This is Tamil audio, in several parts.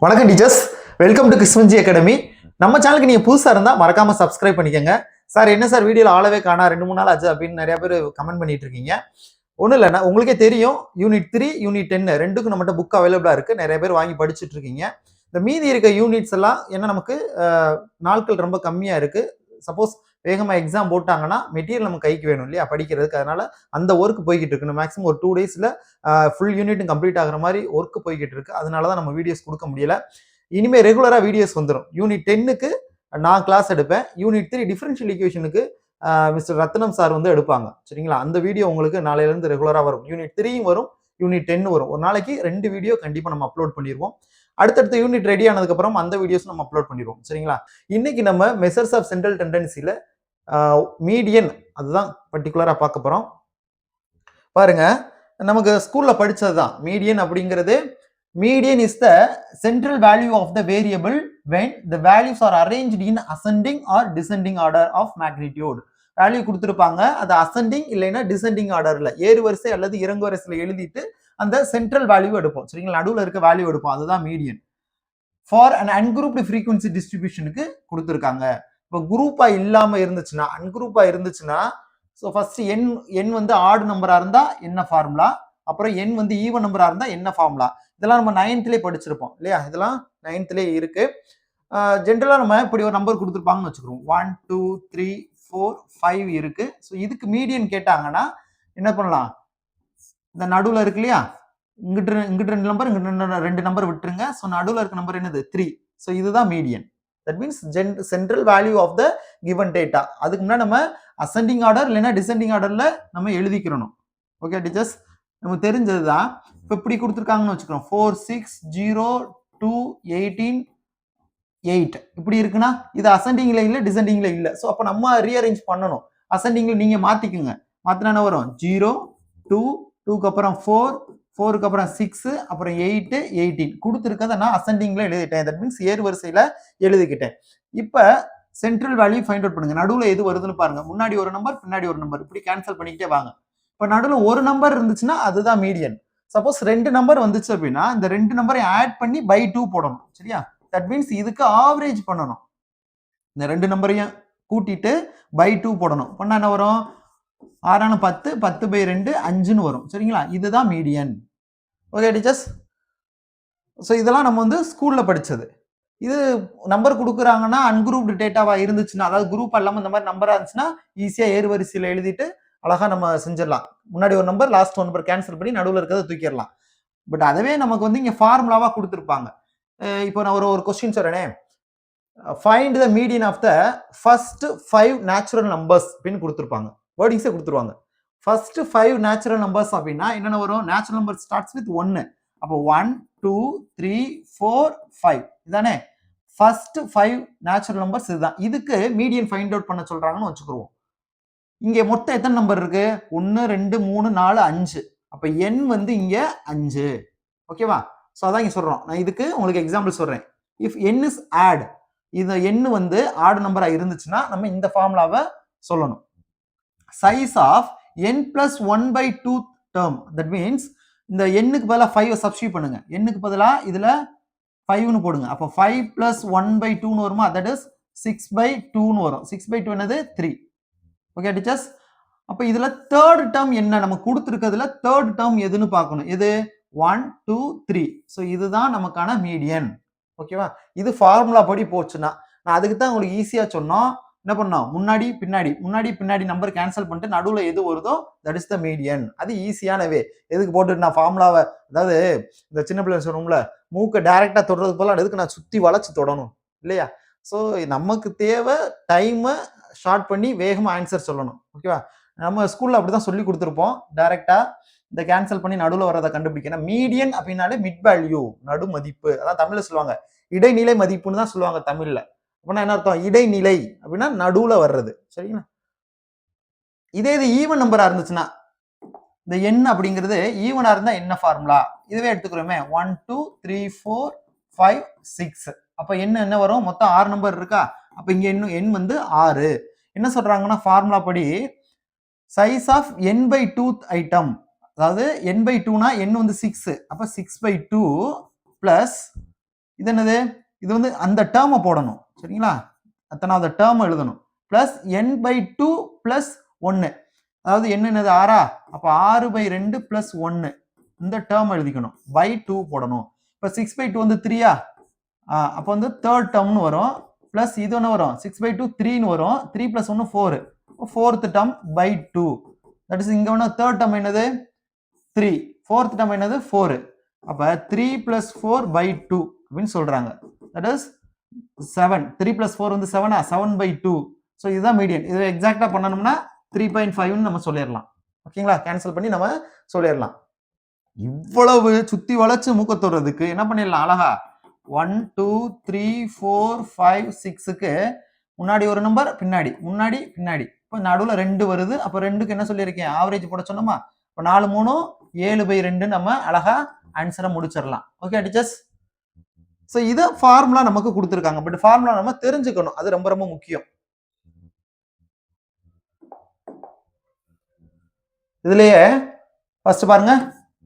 வணக்கம் டீச்சர்ஸ், வெல்கம் டு கிருஷ்ணன்ஜி அகாடமி. நம்ம சேனலுக்கு நீங்க புதுசா இருந்தா மறக்காம சப்ஸ்கிரைப் பண்ணிக்கோங்க. சார் என்ன சார் வீடியோல ஆளவே காணா 2-3 நாள் ஆச்சு அப்படின்னு நிறைய பேர் கமெண்ட் பண்ணிட்டு இருக்கீங்க. ஒன்றும் இல்லைன்னா உங்களுக்கே தெரியும், யூனிட் 3 யூனிட் 10 ரெண்டுக்கும் நம்மகிட்ட புக் அவைலபிளா இருக்கு. நிறைய பேர் வாங்கி படிச்சுட்டு இருக்கீங்க. இந்த மீதி இருக்க யூனிட்ஸ் எல்லாம் ஏன்னா நமக்கு நாட்கள் ரொம்ப கம்மியா இருக்கு. சப்போஸ் வேகமா எக்ஸாம் போட்டாங்கன்னா மெட்டீரியல் நம்ம கைக்கு வேணும் இல்லையா படிக்கிறதுக்கு. அதனால அந்த ஒர்க் போய்கிட்டு இருக்கு. மேக்ஸிமம் ஒரு 2 டேஸ்ல ஃபுல் யூனிட்டும் கம்ப்ளீட் ஆகிற மாதிரி ஒர்க் போய்கிட்டு இருக்கு. அதனாலதான் நம்ம வீடியோஸ் கொடுக்க முடியல. இனிமே ரெகுலரா வீடியோஸ் வந்துடும். யூனிட் 10க்கு நான் கிளாஸ் எடுப்பேன். யூனிட் 3 டிஃபரன்ஷியல் ஈக்குவேஷனுக்கு மிஸ்டர் ரத்னம் சார் வந்து எடுப்பாங்க. சரிங்களா? அந்த வீடியோ உங்களுக்கு நாளையில இருந்து ரெகுலரா வரும். யூனிட் 3 வரும், யூனிட் 10 வரும். ஒரு நாளைக்கு 2 வீடியோ கண்டிப்பா நம்ம அப்லோட் பண்ணிடுவோம். அடுத்தடுத்த யூனிட் ரெடி ஆனதுக்கு அப்புறம் அந்த வீடியோஸ் நம்ம அப்லோட் பண்ணிடுவோம். சரிங்களா? இன்னைக்கு நம்ம மெசர்ஸ் ஆஃப் சென்ட்ரல் டெண்டன்சில மீடியன் அதுதான் பர்டிகுலரா பார்க்க போறோம். பாருங்க, நமக்கு ஸ்கூல்ல படிச்சதுதான். மீடியன் அப்படிங்கிறது median is the central value of the variable when the values are arranged in ascending or descending order of magnitude. Value கொடுத்திருப்பாங்க, அது அசெண்டிங் இல்லைன்னா டிசெண்டிங் ஆர்டர்ல ஏறு வரிசை அல்லது இறங்கு வரிசையில எழுதிட்டு அந்த சென்ட்ரல் வேல்யூ எடுப்போம். சரிங்களா? நடுவில் இருக்க வேல்யூ எடுப்போம். அதுதான் median. For an ungrouped frequency டிஸ்ட்ரிபியூஷனுக்கு கொடுத்துருக்காங்க. இப்போ குரூப்பா இல்லாம இருந்துச்சுன்னா, அன்குரூப்பா இருந்துச்சுன்னா, ஸோ ஃபர்ஸ்ட் என் வந்து ஆட் நம்பரா இருந்தா என்ன ஃபார்முலா, அப்புறம் என் வந்து ஈவன் நம்பரா இருந்தா என்ன ஃபார்முலா. இதெல்லாம் நம்ம 9th படிச்சிருப்போம் இல்லையா? இதெல்லாம் 9th இருக்கு. ஜென்ரலா நம்ம இப்படி ஒரு நம்பர் கொடுத்துருப்பாங்கன்னு வச்சுக்கிறோம். 1 2 3 4 5 இருக்கு. ஸோ இதுக்கு மீடியன் கேட்டாங்கன்னா என்ன பண்ணலாம்? இந்த நடுவில் இருக்கு இல்லையா, இங்கிட்ட 2 நம்பர், இங்கிட்ட 2 நம்பர் விட்டுருங்க. ஸோ நடுவில் இருக்க நம்பர் என்னது? 3. ஸோ இதுதான் median. That means central value of the given data. அதுக்கு முன்னாடி நம்ம அசெண்டிங் ஆர்டர் இல்லைன்னா டிசெண்டிங் ஆர்டர்ல நம்ம எழுதிக்கிறணும். ஓகே டீச்சர்ஸ், நமக்கு தெரிஞ்சதுதான். இப்போ இப்படி கொடுத்துருக்காங்கன்னு வச்சுக்கிறோம். 4 6 0 2 18 8 இப்படி இருக்குன்னா இது அசெண்டிங்ல இல்ல டிசெண்டிங்ல இல்ல. ஸோ அப்போ நம்ம ரீஅரேஞ்ச் பண்ணணும். அசெண்டிங்ல நீங்க மாத்திக்குங்க. மாத்தினா என்ன வரும்? 0 2 2க்கு அப்புறம் 4 4க்கு அப்புறம் 6 அப்புறம் 8 18 கொடுத்துருக்கதை நான் அசெண்டிங்ல எழுதிட்டேன். தட் மீன்ஸ் ஏறு வரிசையில எழுதிக்கிட்டேன். இப்போ சென்ட்ரல் வேல்யூ ஃபைண்ட் அவுட் பண்ணுங்க. நடுவில் எது வருதுன்னு பாருங்க. முன்னாடி ஒரு நம்பர், பின்னாடி ஒரு நம்பர், இப்படி கேன்சல் பண்ணிக்கிட்டே வாங்க. இப்போ நடுவில் ஒரு நம்பர் இருந்துச்சுன்னா அதுதான் மீடியன். சப்போஸ் 2 நம்பர் வந்துச்சு அப்படின்னா இந்த 2 நம்பரை ஆட் பண்ணி பை 2 போடணும். சரியா? தட் மீன்ஸ் இதுக்கு ஆவரேஜ் பண்ணணும். இந்த 2 நம்பரையும் கூட்டிட்டு பை 2 போடணும். பண்ணா என்ன வரும்? 6 10 10/2 5ன்னு வரும். சரிங்களா? இதுதான் மீடியன். ஓகே டீச்சர்ஸ், ஸோ இதெல்லாம் நம்ம வந்து ஸ்கூல்ல படிச்சது. இது நம்பர் கொடுக்குறாங்கன்னா அன்குரூப்டு டேட்டாவா இருந்துச்சுன்னா, அதாவது குரூப் இல்லாம இந்த மாதிரி நம்பரா இருந்துச்சுன்னா ஈஸியா ஏறு வரிசையில எழுதிட்டு அழகா நம்ம செஞ்சிடலாம். முன்னாடி ஒரு நம்பர், லாஸ்ட் ஒரு நம்பர் கேன்சல் பண்ணி நடுவில் இருக்கிறத தூக்கிடலாம். பட் அதுவே நமக்கு வந்து இங்க ஃபார்முலாவா கொடுத்துருப்பாங்க. இப்போ நான் ஒரு கொஸ்டின் சொல்றேனே, find the median of the first 5 natural numbers அப்படின்னு கொடுத்துருப்பாங்க. வேர்டிங்ஸே கொடுத்துருவாங்க. ஃபர்ஸ்ட் 5 நேச்சுரல் நம்பர்ஸ் அப்படின்னா என்னென்ன வரும்? Natural number starts with 1. அப்போ 1 2 3 4 5 இதானே ஃபர்ஸ்ட் 5 நேச்சுரல் நம்பர்ஸ். இதுதான். இதுக்கு மீடியன் ஃபைண்ட் அவுட் பண்ண சொல்றாங்கன்னு வச்சுக்குருவோம். இங்க மொத்தம் எத்தனை நம்பர் இருக்கு? 1 2 3 4 5. அப்ப n வந்து இங்க 5. ஓகேவா? சோ அதான் இங்க சொல்றோம். நான் இதுக்கு உங்களுக்கு எக்ஸாம்பிள் சொல்றேன். இஃப் n is add, இந்த n வந்து ஆட் நம்பரா இருந்துச்சுன்னா நம்ம இந்த ஃபார்முலாவை சொல்லணும். Size of n plus 1/2 term. That means இந்த n-க்கு பதிலா 5 சப்ஸ்டிட்யூட் பண்ணுங்க. n-க்கு பதிலா இதுல 5ன்னு போடுங்க. அப்போ 5 plus 1/2ன்னு வருமா? தட் இஸ் 6/2ன்னு வரும். 6/2 என்னது? 3. ஓகே டீச்சர்ஸ், அப்ப இதுல தேர்ட் டேர்ம் என்ன நம்ம கொடுத்துருக்கிறதுல தேர்ட் டேர்ம் எதுன்னு பார்க்கணும். எது? 1 2 3. ஸோ இதுதான் நமக்கான மீடியன். ஓகேவா? இது ஃபார்முலா படி போச்சுன்னா நான் அதுக்கு தான் உங்களுக்கு ஈஸியா சொன்னோம். என்ன பண்ணோம்? முன்னாடி பின்னாடி நம்பர் கேன்சல் பண்ணிட்டு நடுவுல எது வருதோ தட் இஸ் த மீடியன். அது ஈஸியானவே. எதுக்கு போட்டு நான் ஃபார்முலாவை, அதாவது இந்த சின்ன பிள்ளை சொல்லுவோம்ல, மூக்கை டைரக்டா தொடுறது போல எதுக்கு நான் சுத்தி வளைச்சு தொடணும் இல்லையா? ஸோ நமக்கு தேவை டைமை ஷார்ட் பண்ணி வேகமா ஆன்சர் சொல்லணும். ஓகேவா? நம்ம ஸ்கூல்ல அப்படிதான் சொல்லி கொடுத்துருப்போம். டைரக்டா இந்த கேன்சல் பண்ணி நடுவில் வரதை கண்டுபிடிக்கணும். மீடியன் அப்படின்னாலே மிட் வேல்யூ, நடு மதிப்பு. அதான் தமிழ்ல சொல்லுவாங்க. இடைநிலை மதிப்புன்னு தான் சொல்லுவாங்க தமிழ்ல. அப்படின்னா என்ன அர்த்தம்? இடைநிலை அப்படின்னா நடுவுல வர்றது. சரிங்களா? இதே இது ஈவன் நம்பரா இருந்துச்சுன்னா, இந்த n அப்படிங்கிறது ஈவனா இருந்தா என்ன ஃபார்முலா? இதுவே எடுத்துக்கிறோமே. 1 2 3 4 5 6. அப்ப என்ன வரும்? மொத்தம் 6 நம்பர் இருக்கா? அப்ப இங்க n வந்து 6. என்ன சொல்றாங்கன்னா ஃபார்முலா படி சைஸ் ஆஃப் n/2 ஐட்டம், அதாவது n/2னா n வந்து 6. அப்ப 6/2 பிளஸ் இது என்னது, இது வந்து அந்த டேர்மை போடணும் சரிங்களா, அத்தனாவது டேர்ம் எழுதணும். பிளஸ் n/2 பிளஸ் 1, அதாவது என்னது 6, அப்போ 6/2 பிளஸ் 1 இந்த டேர்ம் எழுதிக்கணும். பை 2 போடணும். இப்போ 6/2 வந்து 3யா, அப்போ வந்து தேர்ட் டேர்ம்னு வரும். பிளஸ் இது என்ன வரும், 6/2 3ன்னு வரும். 3 plus 1 4, fourth term by 2. That is இங்க ஒன்று தேர்ட் டேர்ம் என்னது 3, ஃபோர்த் டேர்ம் என்னது 4. அப்ப 3 பிளஸ் 4 பை 2 அப்படின்னு சொல்றாங்க. That is 7. 3 பிளஸ் 4 வந்து 7, 7/2. ஸோ இதுதான் மீடியன். இது எக்ஸாக்டா பண்ணணும்னா 3.5ன்னு நம்ம சொல்லிடலாம். ஓகேங்களா, கேன்சல் பண்ணி நம்ம சொல்லிடலாம். இவ்வளவு சுத்தி வளைச்சு மூக்க தொடுறதுக்கு என்ன பண்ணிடலாம், அழகா 1 2 3 4 5 6க்கு முன்னாடி ஒரு நம்பர், பின்னாடி முன்னாடி பின்னாடி. இப்போ நடுவில் 2 வருது. அப்போ 2க்கு என்ன சொல்லியிருக்கேன், ஆவரேஜ் போட சொன்னோமா. இப்போ 4 3 7/2 நம்ம அழகா ஆன்சரை முடிச்சிடலாம். Okay teachers. ஸோ இதை ஃபார்முலா நமக்கு கொடுத்துருக்காங்க. பட் ஃபார்முலா நம்ம தெரிஞ்சுக்கணும், அது ரொம்ப ரொம்ப முக்கியம். இதுலயே ஃபர்ஸ்ட் பாருங்க,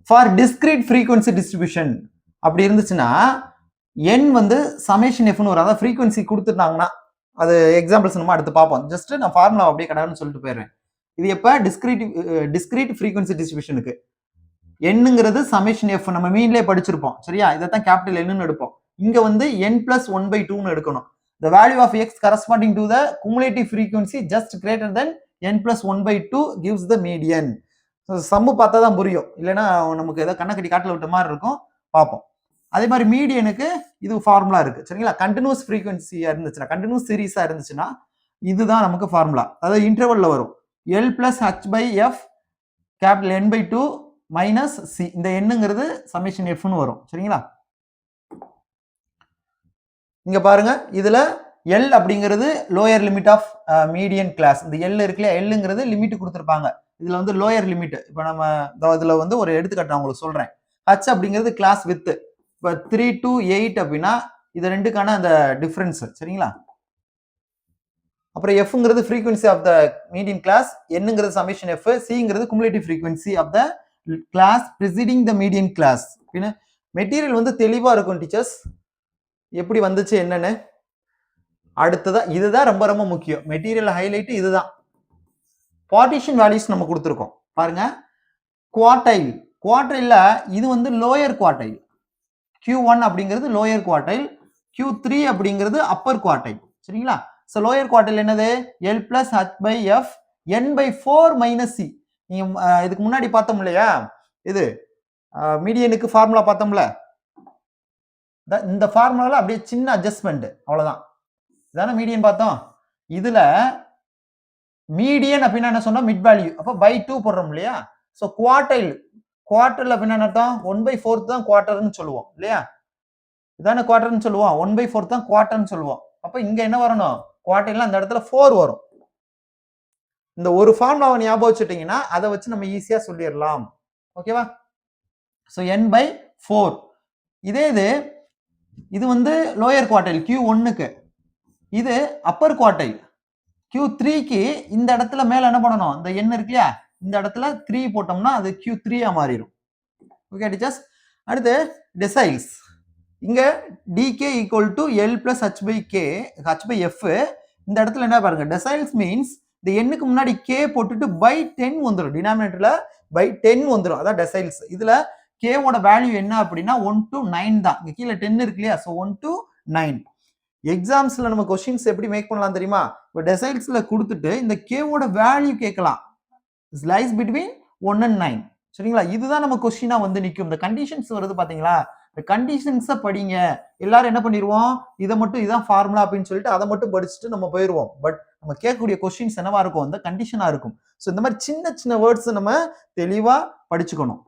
ஃபார் டிஸ்கிரீட் ஃப்ரீக்வன்சி டிஸ்ட்ரிபியூஷன் அப்படி இருந்துச்சுன்னா n வந்து சமேஷன் எஃப்னு வரும். அதாவது ஃப்ரீக்வன்சி கொடுத்துட்டாங்கன்னா அது எக்ஸாம்பிள்ஸ் நம்ம அடுத்து பார்ப்போம். ஜஸ்ட் நான் ஃபார்முலா அப்படியே கடவுள்னு சொல்லிட்டு போயிடுறேன். இது எப்போ டிஸ்கிரீட் ஃப்ரீக்வன்சி டிஸ்ட்ரிபியூஷனுக்கு என்னங்கிறது சமேஷன் எஃப் நம்ம மீன்லேயே படிச்சிருப்போம் சரியா. இதைத்தான் கேபிட்டல் என்னன்னு எடுப்போம். இங்க வந்து n plus 1/2ன்னு எடுக்கணும். The value of x corresponding to the cumulative frequency just greater than n plus 1/2 gives the median. சம்மு பார்த்தா தான் புரியும், இல்லைன்னா நமக்கு ஏதோ கண்ணக்கடி காட்டில் விட்ட மாதிரி இருக்கும். பார்ப்போம். அதே மாதிரி மீடியனுக்கு இது ஃபார்முலா இருக்கு சரிங்களா. கண்டினியூஸ் ஃப்ரீக்வன்சியா இருந்துச்சுன்னா, கண்டினியூஸ் சீரீஸா இருந்துச்சுன்னா இதுதான் நமக்கு ஃபார்முலா. அதாவது இன்டர்வல்ல வரும் L plus h/f capital n/2 minus C. இந்த எண்ணுங்கிறது சமேஷன் எஃப்னு வரும் சரிங்களா. இங்க பாருங்க, இதுல L அப்படிங்கிறது lower limit of median class. இந்த L இருக்குல்ல, Lங்கிறது லிமிட் கொடுத்துருப்பாங்க. இதுல வந்து லோயர் லிமிட். இப்போ நம்ம இதுல வந்து ஒரு எடுத்துக்காட்டு நான் உங்களுக்கு சொல்றேன். H அப்படிங்கிறது கிளாஸ் வித். இப்போ 3 to 8 அப்படின்னா இது ரெண்டுக்கான அந்த டிஃபரன்ஸ் சரிங்களா. அப்புறம் எஃப்ங்கிறது frequency of the median class, என்னங்கிறது சமேஷன் எஃப், சிங்கிறது cumulative frequency of the class preceding the median class. Material வந்து தெளிவா இருக்கும் டீச்சர்ஸ், எப்படி வந்துச்சு என்னன்னு. அடுத்ததான் இதுதான் ரொம்ப ரொம்ப முக்கியம், மெட்டீரியல் ஹைலைட் இதுதான். பார்ட்டிஷன் வேல்யூஸ் நம்ம கொடுத்துருக்கோம் பாருங்க. குவார்டைல், குவார்டைல்ல இது வந்து லோயர் குவார்டைல். Q1 அப்படிங்கிறது லோயர் குவார்டைல், Q3 அப்படிங்கிறது அப்பர் குவார்டைல் சரிங்களா. ஸோ லோயர் குவார்டைல் என்னது L plus h/f n/4 minus c. நீங்க இதுக்கு முன்னாடி பார்த்தோம் இல்லையா, இது மீடியனுக்கு ஃபார்முலா பார்த்தோம்ல, இந்த ஃபார்முலால அப்படியே சின்ன அட்ஜஸ்ட்மெண்ட் அவ்வளவுதான். இதான மீடியன் பார்த்தோம். இதுல மீடியன் அப்படின்னா என்ன சொன்னா மிட் வேல்யூ, அப்போ பை 2 போடுறோம் இல்லையா. ஸோ குவார்டைல், குவார்டர்ல அப்படின்னா என்ன அர்த்தம், 1/4 தான் குவார்டர்னு சொல்லுவோம் இல்லையா. இதான குவார்டர்னு சொல்லுவோம், 1/4 தான் குவார்டர்னு சொல்லுவோம். அப்ப இங்க என்ன வரணும், குவார்டைல்ல அந்த இடத்துல 4 வரும். இந்த ஒரு ஃபார்முலாவை ஞாபகம் வச்சுட்டீங்கன்னா அதை வச்சு நம்ம ஈஸியா சொல்லிடலாம். ஓகேவா. So n/4. இதே இது வந்து லோயர் குவார்டைல் Q1க்கு, இது அப்பர் குவார்டைல் Q3க்கு. இந்த இடத்துல மேல என்ன பண்ணணும், இந்த n இருக்கு இல்லையா, இந்த இடத்துல 3 போட்டோம்னா அது Q3 மாறிடும். Okay teachers. அடுத்து டெசைல்ஸ். இங்க dk equal to L plus h/f. இந்த இடத்துல என்ன பாருங்க, டெசைல்ஸ் மீன்ஸ் இந்த எண்ணுக்கு முன்னாடி k போட்டுட்டு பை 10 வந்துடும், டினாமினேட்டர்ல பை 10 வந்துடும், அதான் டெசைல்ஸ். இதுல k ஓட வேல்யூ என்ன அப்படின்னா 1 to 9 தான். இங்க கீழே 10 இருக்கு இல்லையா, ஸோ 1 to 9. எக்ஸாம்ஸ்ல நம்ம கொஸ்டின்ஸ் எப்படி மேக் பண்ணலாம் தெரியுமா, இப்போ டெசைல்ஸ்ல கொடுத்துட்டு இந்த k ஓட வேல்யூ கேட்கலாம், லைஸ் பிட்வீன் 1 and 9 சரிங்களா. இதுதான் நம்ம கொஸ்டினா வந்து நிற்கும். இந்த கண்டிஷன்ஸ் வருது பாத்தீங்களா, இந்த கண்டிஷன்ஸை படிங்க. எல்லாரும் என்ன பண்ணிடுவோம், இதை மட்டும் இதான் ஃபார்முலா அப்படின்னு சொல்லிட்டு அதை மட்டும் படிச்சுட்டு நம்ம போயிடுவோம். பட் நம்ம கேட்கக்கூடிய கொஸ்டின்ஸ் என்னவா இருக்கும், இந்த கண்டிஷனா இருக்கும். ஸோ இந்த மாதிரி சின்ன சின்ன வேர்ட்ஸ் நம்ம தெளிவா படிச்சுக்கணும்.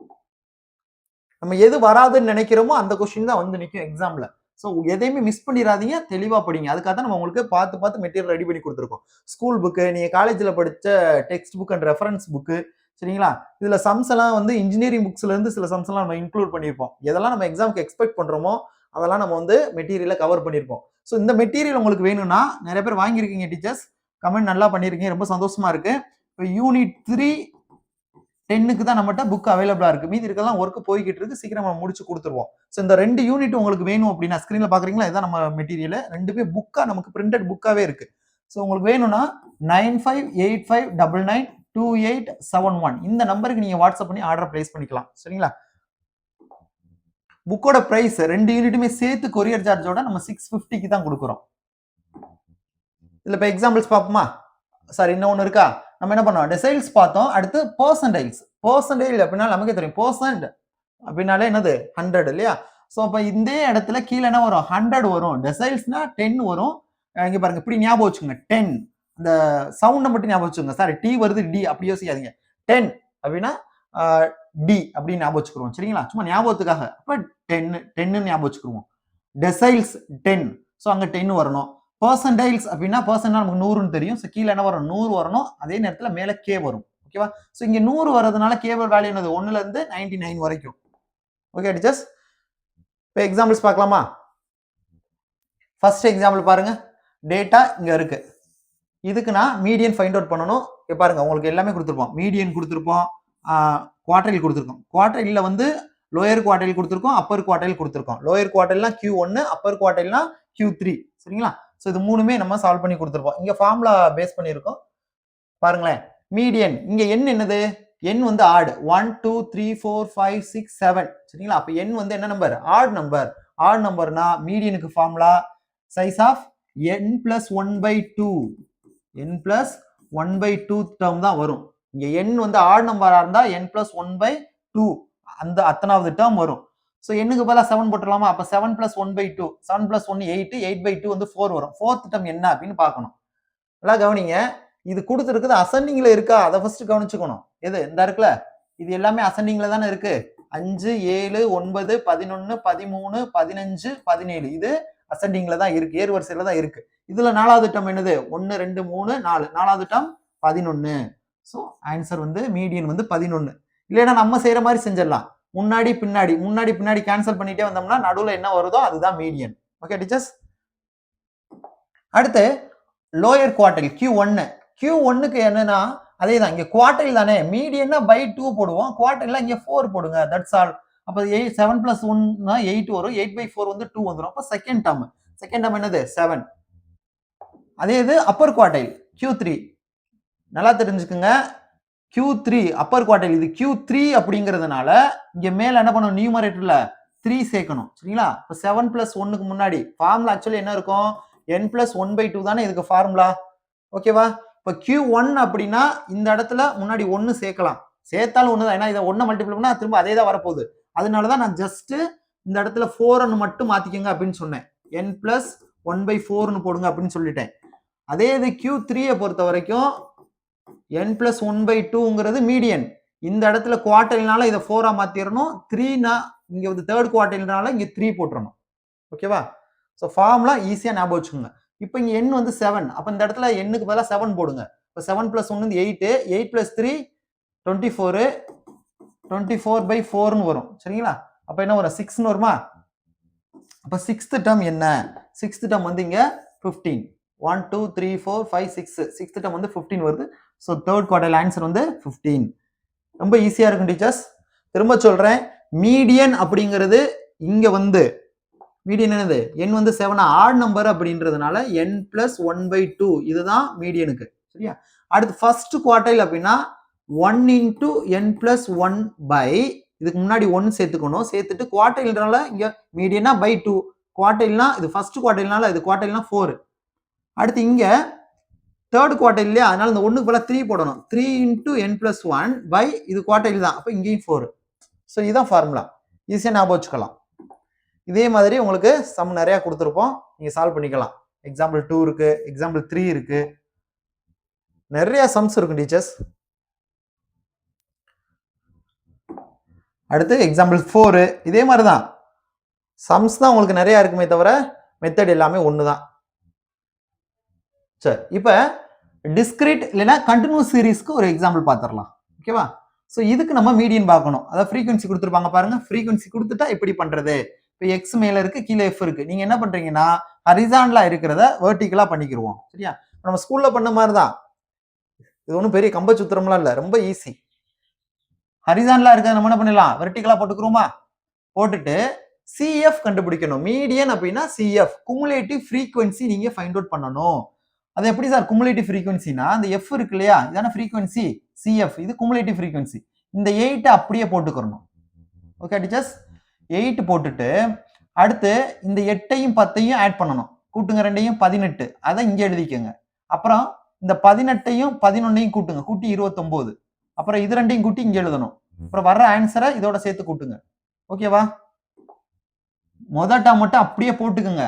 நம்ம எது வராதுன்னு நினைக்கிறோமோ அந்த கொஸ்டின் தான் வந்து நிற்கும் எக்ஸாம்ல. ஸோ எதையுமே மிஸ் பண்ணிடாதீங்க, தெளிவா படிங்க. அதுக்காக தான் நம்ம உங்களுக்கு பார்த்து பார்த்து மெட்டீரியல் ரெடி பண்ணி கொடுத்துருக்கோம். ஸ்கூல் புக்கு, நீங்க காலேஜில் படிச்ச text book and reference book சரிங்களா. இதுல சம்ஸ் எல்லாம் வந்து இன்ஜினியரிங் புக்ஸ்ல இருந்து சில சம்ஸ் எல்லாம் நம்ம இன்க்ளூட் பண்ணியிருப்போம். எதெல்லாம் நம்ம எக்ஸாமுக்கு எக்ஸ்பெக்ட் பண்றோமோ அதெல்லாம் நம்ம வந்து மெட்டீரியலை கவர் பண்ணியிருப்போம். ஸோ இந்த மெட்டீரியல் உங்களுக்கு வேணும்னா நிறைய பேர் வாங்கியிருக்கீங்க டீச்சர்ஸ், கமெண்ட் நல்லா பண்ணியிருக்கீங்க, ரொம்ப சந்தோஷமா இருக்கு. இப்போ யூனிட் 3 10க்கு தான் நம்மகிட்ட புக் அவைலபிளா இருக்கு. மீதி இருக்கலாம் ஒர்க் போய்கிட்டு இருக்கு. சீக்கிரம் நம்ம முடிச்சு கொடுத்துருவோம். ஸோ இந்த 2 யூனிட் உங்களுக்கு வேணும் அப்படின்னா ஸ்கிரீன்ல பாக்குறீங்களா, இதுதான் நம்ம மெட்டீரியல். ரெண்டுமே புக்கா நமக்கு பிரிண்டட் புக்காவே இருக்கு. ஸோ உங்களுக்கு வேணும்னா 9585992871 இந்த நம்பருக்கு நீங்க வாட்ஸ்அப் பண்ணி ஆர்டர் பிளேஸ் பண்ணிக்கலாம். சரிங்களா? புக்கோட பிரைஸ் 2 யூனிட்டுமே சேர்த்து கொரியர் சார்ஜோட நம்ம 650க்கு தான் கொடுக்குறோம். இதுல இப்போ எக்ஸாம்பிள்ஸ் பார்ப்போமா? சாரி, இன்னொன்று இருக்கா? நம்ம என்ன பண்ணோம், டெசைல்ஸ் பார்த்தோம். அடுத்து பர்சன்டைல்ஸ். பர்சன்டைல் அப்படின்னா நமக்கே தெரியும், பர்சன்ட் அப்படின்னாலே என்னது 100 இல்லையா? ஸோ அப்போ இந்த இடத்துல கீழே என்ன வரும், 100 வரும். டெசைல்ஸ்னா 10 வரும். இங்க பாருங்க, இப்படி ஞாபகம் வச்சுங்க. 10 அந்த சவுண்டை மட்டும் ஞாபகம் வச்சுங்க. சாரி, டி வருது டி அப்படி யோசிக்காதீங்க. 10 அப்படின்னா டி அப்படின்னு ஞாபகம் வச்சுக்கிறோம். சரிங்களா? சும்மா ஞாபகத்துக்காக. அப்ப 10 ஞாபகம் வச்சுக்கிறோம். டெசைல்ஸ் 10, ஸோ அங்க 10 வரணும். பர்சன்டைல்ஸ் அப்படின்னா பர்சன்ட்னா நமக்கு 100ன்னு தெரியும். ஸோ கீழே என்ன வரும், 100 வரணும். அதே நேரத்தில் மேலே கே வரும். ஓகேவா? ஸோ இங்க 100 வரதுனால கேபிள் வேல்யூ என்னது, 1ல இருந்து 99 வரைக்கும். ஓகே டீச்சர்ஸ், இப்போ எக்ஸாம்பிள்ஸ் பார்க்கலாமா? ஃபர்ஸ்ட் எக்ஸாம்பிள் பாருங்க. டேட்டா இங்க இருக்கு. இதுக்கு நான் மீடியன் ஃபைண்ட் அவுட் பண்ணணும். இங்க பாருங்க, உங்களுக்கு எல்லாமே கொடுத்துருப்போம். மீடியன் கொடுத்துருப்போம், குவார்டைல் கொடுத்துருக்கோம். குவார்டைல்ல வந்து லோயர் குவார்டைல் கொடுத்துருக்கோம், அப்பர் குவார்டைல் கொடுத்துருக்கோம். லோயர் குவார்டைல்னா Q1, அப்பர் குவார்டைல்னா Q3. சரிங்களா? ஸோ இது மூணுமே நம்ம சால்வ் பண்ணி கொடுத்துருப்போம். இங்க ஃபார்முலா பேஸ் பண்ணியிருக்கோம். பாருங்களேன், மீடியன் இங்க n என்னது, n வந்து ஆட். 1 2 3 4 5 6 7. சரிங்களா? அப்ப n வந்து என்ன நம்பர், ஆட் நம்பர். ஆட் நம்பர்னா மீடியனுக்கு formula size of n plus 1/2. n plus 1/2 term தான் வரும். இங்க n வந்து ஆட் நம்பரா இருந்தா n plus 1/2 அந்த அத்தனாவது டேர்ம் வரும். ஸோ என்னுக்கு பதிலாக 7 போட்டுடலாமா? அப்ப 7 plus 1/2, 7 plus 1 8, 8/2 வந்து 4 வரும். ஃபோர்த் டேர்ம் என்ன அப்படின்னு பார்க்கணும். நல்லா கவனிங்க. இது கொடுத்துருக்குது அசெண்டிங்ல இருக்கா, அதை ஃபர்ஸ்ட் கவனிச்சுக்கணும். எது இந்த இருக்குல்ல, இது எல்லாமே அசெண்டிங்ல தானே இருக்கு. 5 7 9 11 13 15 17 இது அசெண்டிங்ல தான் இருக்கு, ஏறு வரிசையில தான் இருக்கு. இதுல நாலாவது டேர்ம் என்னது, 1 2 3 4, நாலாவது டேர்ம் 11. ஸோ ஆன்சர் வந்து மீடியன் வந்து 11. இல்லைன்னா நம்ம செய்யற மாதிரி செஞ்சிடலாம். முன்னாடி பின்னாடி கேன்சல் பண்ணிட்டே வந்தோம்னா நடுவில் என்ன வருதோ அதுதான் மீடியன். ஓகே டீச்சர்ஸ், அடுத்து லோயர் குவார்டைல் Q1க்கு என்னன்னா அதே தான். இங்க குவார்டைல் தானே, மீடியன்னா by 2 போடுவோம், குவார்டைல்ல இங்க 4 போடுங்க. That's all. அப்ப 7 plus 1 8 வரும். 8/4 வந்து 2 வந்துடும். அப்ப செகண்ட் டேர்ம் என்னது 7. அதே இது அப்பர் குவார்டைல் Q3. நல்லா தெரிஞ்சுக்குங்க, Q3 அப்பர் குவார்டைல். இது Q3 அப்படிங்கிறதுனால இங்க மேல என்ன பண்ணணும், நியூமரேட்டர்ல 3 சேர்க்கணும். சரிங்களா? இப்போ 7 plus 1க்கு முன்னாடி ஃபார்முலா ஆக்சுவலி என்ன இருக்கும், n plus 1/2 தானே இதுக்கு ஃபார்முலா. ஓகேவா? இப்போ Q1 அப்படின்னா இந்த இடத்துல முன்னாடி 1 சேர்க்கலாம். சேர்த்தாலும் ஒன்று தான், ஏன்னா இதை 1 மல்டிபிள் பண்ணா திரும்ப அதே தான் வரப்போகுது. அதனாலதான் நான் ஜஸ்ட் இந்த இடத்துல 4 மட்டும் மாத்திக்கங்க அப்படின்னு சொன்னேன். n plus 1/4 போடுங்க அப்படின்னு சொல்லிட்டேன். அதே இது Q3 பொறுத்த வரைக்கும் n plus 1/2ங்கிறது மீடியன். இந்த இடத்துல குவார்டைல்னால இதை 4 மாத்திரணும். 3னா இங்க வந்து தேர்ட் குவார்டைல்னால இங்க 3 போட்டுறணும். ஓகேவா? ஸோ ஃபார்முலா ஈஸியா ஞாபகம் வச்சுக்கோங்க. இப்போ இங்க n வந்து 7. அப்ப இந்த இடத்துல n-க்கு பதிலாக 7 போடுங்க. இப்போ 7 plus 1 வந்து 8, 8 plus 3 24, 24/4ன்னு வரும். சரிங்களா? அப்ப என்ன வரும், 6ன்னு வருமா? அப்ப சிக்ஸ்த் டேர்ம் என்ன, சிக்ஸ்த் டேர்ம் வந்து இங்க 15. 1 2 3 4 5 6, சிக்ஸ்த் டேர்ம் வந்து 15 வருது. ஸோ தேர்ட் குவார்டைல் ஆன்சர் வந்து 15. ரொம்ப ஈஸியா இருக்கும் டீச்சர்ஸ். திரும்ப சொல்றேன், மீடியன் அப்படிங்கிறது இங்க வந்து மீடியன் என்னது, n வந்து 7 ஆட் நம்பர் அப்படின்றதுனால n plus 1/2 இதுதான் மீடியனுக்கு. சரியா? அடுத்து ஃபர்ஸ்ட் குவார்டைல் அப்படின்னா 1 into n plus 1 by, இதுக்கு முன்னாடி 1 சேர்த்துக்கணும். சேர்த்துட்டு குவார்டைல்னால இங்க மீடியனா by 2, குவார்டைல்னா இது ஃபர்ஸ்ட் குவார்டைல்னால இது குவார்டைல்னா 4. அடுத்து இங்க தேர்ட் குவார்டைல் இல்லையா, அதனால இந்த 1க்கு பதிலாக 3 போடணும். 3 into n plus 1 by இது குவார்டைல் தான், அப்ப இங்கேயும் 4. ஸோ இதுதான் ஃபார்முலா. ஈஸியா ஞாபகம் வச்சுக்கலாம். இதே மாதிரி உங்களுக்கு சம் நிறைய கொடுத்துருப்போம், நீங்க சால்வ் பண்ணிக்கலாம். எக்ஸாம்பிள் 2 இருக்கு, எக்ஸாம்பிள் 3 இருக்கு, நிறைய சம்ஸ் இருக்கும் டீச்சர்ஸ். அடுத்து எக்ஸாம்பிள் 4 இதே மாதிரி தான். சம்ஸ் தான் உங்களுக்கு நிறைய இருக்குமே தவிர மெத்தட் எல்லாமே ஒன்று தான். சரி, இப்போ டிஸ்கிரீட் இல்லைன்னா கண்டினியூஸ் சீரீஸ்க்கு ஒரு எக்ஸாம்பிள் பார்த்துடலாம். ஓகேவா? ஸோ இதுக்கு நம்ம மீடியன் பார்க்கணும். அதாவது ஃப்ரீக்வன்சி கொடுத்துருப்பாங்க பாருங்க. ஃப்ரீக்வன்சி கொடுத்துட்டா எப்படி பண்றது? இப்போ எக்ஸ் மேல இருக்கு, கீழே எஃப் இருக்கு. நீங்க என்ன பண்றீங்கன்னா ஹரிசாண்டலா இருக்கிறத வெர்டிகலா பண்ணிக்கிடுவோம். சரியா? நம்ம ஸ்கூல்ல பண்ண மாதிரி தான். இது ஒன்றும் பெரிய கம்ப சுத்திரம்லாம் இல்லை, ரொம்ப ஈஸி. ஹரிசான்லா இருக்க நம்ம என்ன பண்ணிடலாம், வெர்டிகலா போட்டுக்கிறோமா, போட்டுட்டு CF கண்டுபிடிக்கணும். மீடியன் அப்படின்னா CF, குமுலேட்டிவ் ஃப்ரீக்வன்சி நீங்க ஃபைண்ட் அவுட் பண்ணணும். அது எப்படி சார் குமுலேட்டிவ் ஃப்ரீக்வன்சினா, அந்த F இருக்கு இல்லையா, இதான ஃப்ரீக்வன்சி CF, இது குமுலேட்டிவ் ஃப்ரீக்வன்சி. இந்த 8 அப்படியே போட்டுக்கணும். ஓகே டீச்சர்ஸ், 8 போட்டுட்டு அடுத்து இந்த 8ஐயும் 10ஐயும் ஆட் பண்ணணும். கூட்டுங்க, 2ஐயும் 18, அதை இங்க எழுதிக்கங்க. அப்புறம் இந்த 18ஐயும் 11ஐயும் கூட்டுங்க, கூட்டி 29. அப்புறம் இது ரெண்டையும் கூட்டி இங்க எழுதணும். அப்புறம் வர்ற ஆன்சரை இதோட சேர்த்து கூட்டுங்க. ஓகேவா, முதல் டேர்ம் மட்டும் அப்படியே போட்டுக்கோங்க.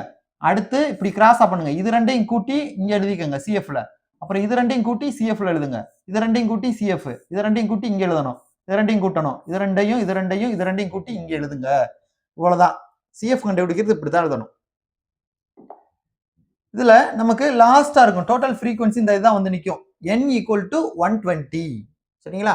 அடுத்து இப்படி கிராஸா பண்ணுங்க, இது ரெண்டையும் கூட்டி இங்க எழுதிக்கங்க CFல. அப்புறம் இது ரெண்டையும் கூட்டி CFல எழுதுங்க, இது ரெண்டையும் கூட்டி CF, இது ரெண்டையும் கூட்டி இங்க எழுதணும், இது ரெண்டையும் கூட்டணும், இது ரெண்டையும் கூட்டி இங்க எழுதுங்க. இவ்வளவுதான். CF கண்டுபிடிக்கிறது இப்படிதான் எழுதணும். இதுல நமக்கு லாஸ்டா இருக்கும் டோட்டல் ஃப்ரீக்வன்சி, இந்த இதுதான் வந்து நிக்கும், n = 120. சரிங்களா,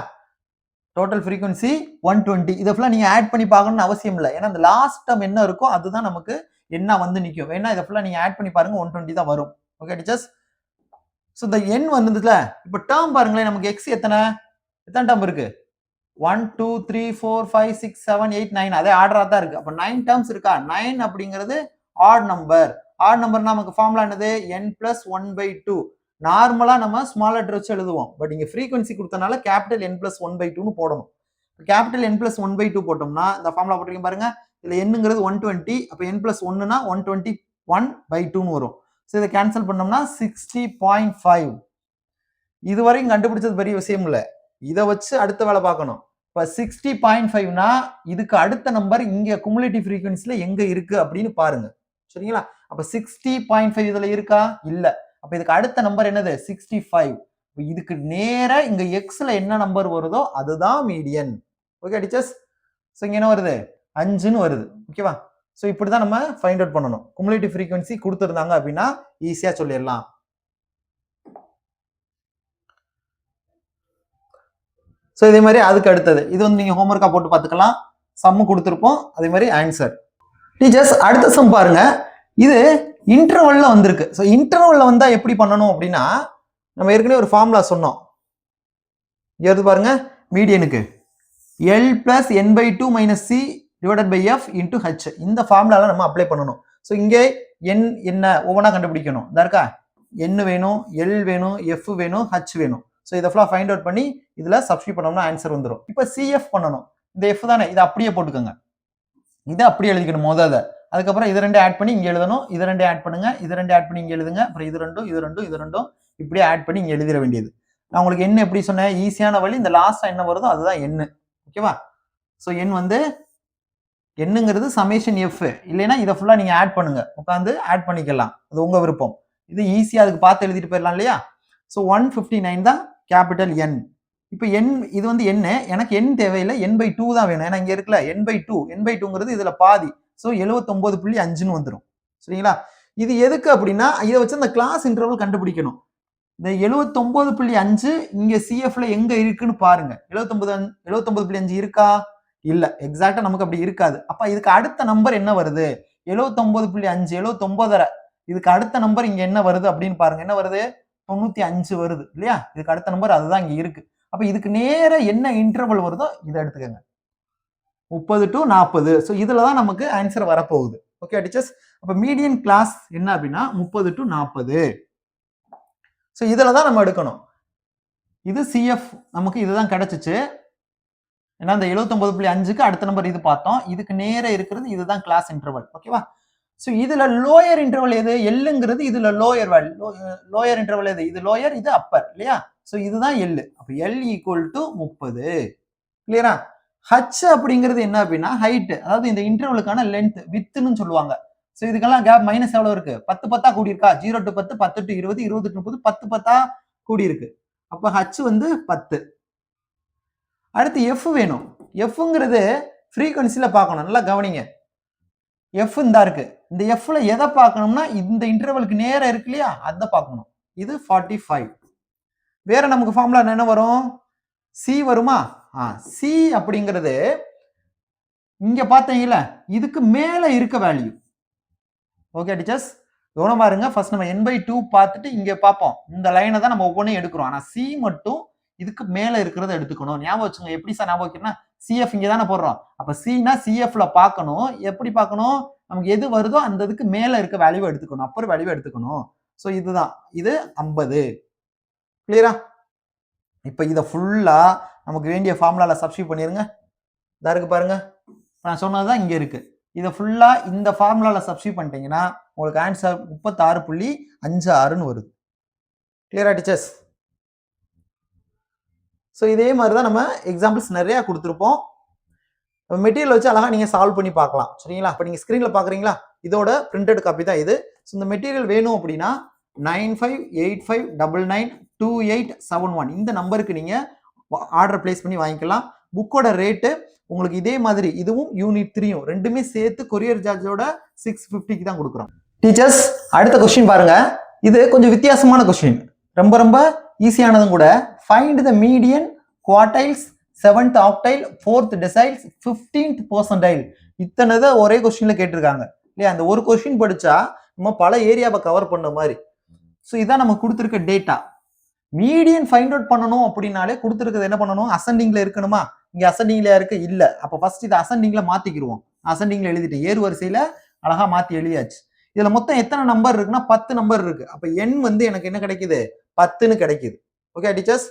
டோட்டல் ஃப்ரீக்வன்சி 120. இதை ஃபுல்லா நீங்க ஆட் பண்ணி பார்க்கணும்னு அவசியம் இல்லை, ஏன்னா அந்த லாஸ்ட் டேர்ம் என்ன இருக்கோ அதுதான் நமக்கு என்ன வந்து நிக்கும். வேணா இதை ஃபுல்லா நீங்க ஆட் பண்ணி பாருங்க, 120 தான் வரும். ஓகே டீச்சர்ஸ், ஸோ இந்த n வந்ததுல இப்போ டேர்ம் பாருங்களேன், நமக்கு x எத்தனை டேர்ம் இருக்கு, 1 2 3 4 5 6 7 8 9, அதே ஆர்டரா தான் இருக்கு. அப்ப 9 டேர்ம்ஸ் இருக்கா, 9 அப்படிங்கிறது ஆட் நம்பர். ஆட் நம்பர்னா நமக்கு ஃபார்முலா என்னது, n + 1/2. நார்மலா நம்ம ஸ்மால் லெட்டர் வச்சு எழுதுவோம், பட் இங்க ஃப்ரீக்வன்சி கொடுத்தனால கேபிட்டல் n + 1/2ன்னு போடணும். கேபிட்டல் n + 1/2 போட்டோம்னா இந்த ஃபார்முலா போட்டுருக்கீங்க பாருங்க, இதுல n-ங்கிறது 120, அப்ப n + 1னா 121/2ன்னு வரும். ஸோ இதை கேன்சல் பண்ணோம்னா 60.5. இது வரைக்கும் கண்டுபிடிச்சது பெரிய விஷயம் இல்லை, இதை வச்சு அடுத்த வேலை பார்க்கணும். இப்போ 60.5னா இதுக்கு அடுத்த நம்பர் இங்க குமுலேட்டிவ் ஃப்ரீக்வன்சில எங்க இருக்கு அப்படின்னு பாருங்க. சரிங்களா, அப்ப 60.5 இதுல இருக்கா, இல்ல. அப்ப இதுக்கு அடுத்த நம்பர் என்னது, 65. இதுக்கு நேரா இங்க எக்ஸ்ல என்ன நம்பர் வருதோ அதுதான் மீடியன். ஓகே டீச்சர்ஸ், ஸோ இங்க என்ன வருது, 5ன்னு வருது. ஓகேவா, ஸோ இப்படிதான் நம்ம ஃபைண்ட் அவுட் பண்ணணும். குமுலேட்டிவ் ஃப்ரீக்வன்சி கொடுத்துருந்தாங்க அப்படின்னா ஈஸியா சொல்லிடலாம். ஸோ இதே மாதிரி அதுக்கு அடுத்தது இது வந்து நீங்க ஹோம்ஒர்க்கா போட்டு பார்த்துக்கலாம், சம்மு கொடுத்துருப்போம், அதே மாதிரி ஆன்சர். டீச்சர்ஸ் அடுத்த சம் பாருங்க, இது இன்டர்வல்ல வந்திருக்கு. ஸோ இன்டர்வல்ல வந்தா எப்படி பண்ணணும் அப்படின்னா, நம்ம ஏற்கனவே ஒரு ஃபார்முலா சொன்னோம், எடுத்து பாருங்க, மீடியனுக்கு L + n/2 - c / f × h, இந்த ஃபார்முலால நம்ம அப்ளை பண்ணணும். ஸோ இங்கே n என்ன ஒவ்வொன்றா கண்டுபிடிக்கணும். இதா இருக்கா, n வேணும், L வேணும், f வேணும், h வேணும். ஸோ இதை ஃபுல்லாக ஃபைண்ட் அவுட் பண்ணி இதுல சப்ஸ்டியூட் பண்ணோம்னா ஆன்சர் வந்துடும். இப்போ CF பண்ணணும், இந்த f தானே, இதை அப்படியே போட்டுக்கோங்க, இதை அப்படியே எழுதிக்கணும் முதல்ல. அதுக்கப்புறம் இது ரெண்டு ஆட் பண்ணி இங்க எழுதணும், இது ரெண்டு ஆட் பண்ணுங்க, இது ரெண்டு ஆட் பண்ணி இங்க எழுதுங்க, அப்புறம் இது ரெண்டும் இப்படியே ஆட் பண்ணி இங்க எழுதிட வேண்டியது. நான் உங்களுக்கு என்ன எப்படி சொன்னேன், ஈஸியான வழி, இந்த லாஸ்டா என்ன வருதோ அதுதான் n. ஓகேவா, ஸோ n வந்து என்னங்கிறது சமேஷன் f, இல்லைன்னா இதை ஃபுல்லா நீங்க ஆட் பண்ணுங்க, உட்காந்து ஆட் பண்ணிக்கலாம், அது உங்க விருப்பம். இது ஈஸியா அதுக்கு பார்த்து எழுதிட்டு போயிடலாம் இல்லையா. ஸோ 159 தான் கேபிட்டல் N. இப்போ n இது வந்து என்ன, எனக்கு n தேவையில்லை, n/2 தான் வேணும், ஏன்னா இங்க இருக்குல்ல n/2ங்கிறது இதுல பாதி, ஸோ 79.5ன்னு வந்துடும். சரிங்களா, இது எதுக்கு அப்படின்னா இதை வச்சு அந்த கிளாஸ் இன்டர்வல் கண்டுபிடிக்கணும். இந்த 79.5 இங்க CFல எங்க இருக்குன்னு பாருங்க, 79.5 இருக்கா, இல்ல, எக்ஸாக்டா நமக்கு அப்படி இருக்காது. அப்ப இதுக்கு அடுத்த நம்பர் என்ன வருது, 79.5, 79.5, இதுக்கு அடுத்த நம்பர் இங்க என்ன வருது அப்படின்னு பாருங்க, என்ன வருது, 95 வருது இல்லையா, இதுக்கு அடுத்த நம்பர் அதுதான் இங்க இருக்கு. அப்ப இதுக்கு நேர என்ன இன்டர்வல் வருதோ இதை எடுத்துக்கங்க, 30 to 40. ஸோ இதுல தான் நமக்கு ஆன்சர் வரப்போகுது. ஓகே டீச்சர்ஸ், அப்ப மீடியன் கிளாஸ் என்ன அப்படின்னா 30 to 40. ஸோ இதுல தான் நம்ம எடுக்கணும். இது CF நமக்கு இதுதான் கிடைச்சிச்சு, ஏன்னா இந்த 79.5க்கு அடுத்த நம்பர் இது பார்த்தோம், இதுக்கு நேர இருக்கிறது இதுதான் கிளாஸ் இன்டர்வல். ஓகேவா, ஸோ இதுல லோயர் இன்டர்வல் எது, எல்லுங்கிறது இதுல லோயர் வேல்யூ, லோயர் இன்டர்வல் எது, இது லோயர், இது அப்பர் இல்லையா. ஸோ இதுதான் எல், அப்ப L = 30. கிளியரா, ஹச் அப்படிங்கிறது என்ன அப்படின்னா ஹைட், அதாவது இந்த இன்டர்வலுக்கான லென்த், வித்துன்னு சொல்லுவாங்க. ஸோ இதுக்கெல்லாம் கேப் மைனஸ் எவ்வளவு இருக்கு, 10 10 கூடி இருக்கா, 0 to 10, 10 to 20, 20 to 30, 10 10 கூடி இருக்கு. அப்ப ஹச் வந்து 10. அடுத்து எஃப் வேணும், எஃப்ங்கிறது ஃப்ரீக்வன்சில பார்க்கணும், நல்லா கவனிங்க. எஃப் இந்த இருக்கு, இந்த எஃப்ல எதை பார்க்கணும்னா இந்த இன்டர்வலுக்கு நேர இருக்கு இல்லையா, அதை பார்க்கணும். இது 45. வேற நமக்கு ஃபார்முலா என்ன வரும், சி வருமா, சி அப்படிங்கிறது இங்க பாத்தீங்கல்ல இதுக்கு மேல இருக்க வேல்யூ. ஓகே டீச்சர்ஸ், கவனமா இருங்க. ஃபர்ஸ்ட் நம்ம n/2 பார்த்துட்டு இங்க பார்ப்போம், இந்த லைனை தான் நம்ம ஒவ்வொன்றையும் எடுக்கிறோம். ஆனா சி மட்டும் இதுக்கு மேல இருக்கிறத எடுத்துக்கணும். ஞாபகம் வச்சுங்க. எப்படி சார் ஞாபகம் வைக்கணும்னா சிஎஃப் இங்க தானே போடுறோம். அப்ப சினா சிஎஃப்ல பார்க்கணும். எப்படி பார்க்கணும்? நமக்கு எது வருதோ அந்த இதுக்கு மேல இருக்க வேல்யூ எடுத்துக்கணும். அப்பர் வேல்யூ எடுத்துக்கணும். ஸோ இதுதான் இது 50. கிளியரா? இப்ப இதை ஃபுல்லா நமக்கு வேண்டிய ஃபார்முலால சப்ஸ்டிட்யூட் பண்ணிருங்க. இதா இருக்கு பாருங்க. நான் சொன்னதுதான் இங்க இருக்கு. இதை ஃபுல்லா இந்த ஃபார்முலால சப்ஸ்டிட்யூட் பண்ணிட்டீங்கன்னா உங்களுக்கு ஆன்சர் 36.56ன்னு வருது. கிளியரா டீச்சர்ஸ்? ஸோ இதே மாதிரி தான் நம்ம எக்ஸாம்பிள்ஸ் நிறைய கொடுத்துருப்போம். மெட்டீரியல் வச்சு அழகா நீங்க சால்வ் பண்ணி பார்க்கலாம். சரிங்களா? இப்போ நீங்க ஸ்கிரீன்ல பாக்குறீங்களா? இதோட பிரிண்டட் காப்பி தான் இது. ஸோ இந்த மெட்டீரியல் வேணும் அப்படின்னா 9585992871 இந்த நம்பருக்கு நீங்க ஆர்டர் பிளேஸ் பண்ணி வாங்கிக்கலாம். புக்கோட ரேட்டு உங்களுக்கு இதே மாதிரி இதுவும் யூனிட் 3யும் ரெண்டுமே சேர்த்து கொரியர் சார்ஜோட 650க்கு தான் கொடுக்குறோம். டீச்சர்ஸ் அடுத்த கொஸ்டின் பாருங்க. இது கொஞ்சம் வித்தியாசமான கொஸ்டின். ரொம்ப ரொம்ப ஈஸியானதும் கூட. Find the median quartiles 7th octile 4th deciles 15th percentile. இத்தனை ஒரே கொஸ்டின்ல கேட்டிருக்காங்க இல்லையா? அந்த ஒரு கொஸ்டின் படிச்சா நம்ம பல ஏரியாவை கவர் பண்ண மாதிரி. ஸோ இதான் நம்ம கொடுத்துருக்க டேட்டா. மீடியன் ஃபைண்ட் அவுட் பண்ணணும் அப்படின்னாலே கொடுத்துருக்கிறது என்ன பண்ணணும்? அசெண்டிங்ல இருக்கணுமா? இங்க அசெண்டிங்ல இருக்கு இல்ல. அப்ப ஃபர்ஸ்ட் இது அசெண்டிங்ல மாத்திக்கிடுவோம். அசெண்டிங்ல எழுதிட்டேன். ஏறு வரிசையில அழகா மாத்தி எழுதியாச்சு. இதுல மொத்தம் எத்தனை நம்பர் இருக்குன்னா 10 நம்பர் இருக்கு. அப்ப எண் வந்து எனக்கு என்ன கிடைக்குது? 10ன்னு கிடைக்குது. Okay teachers?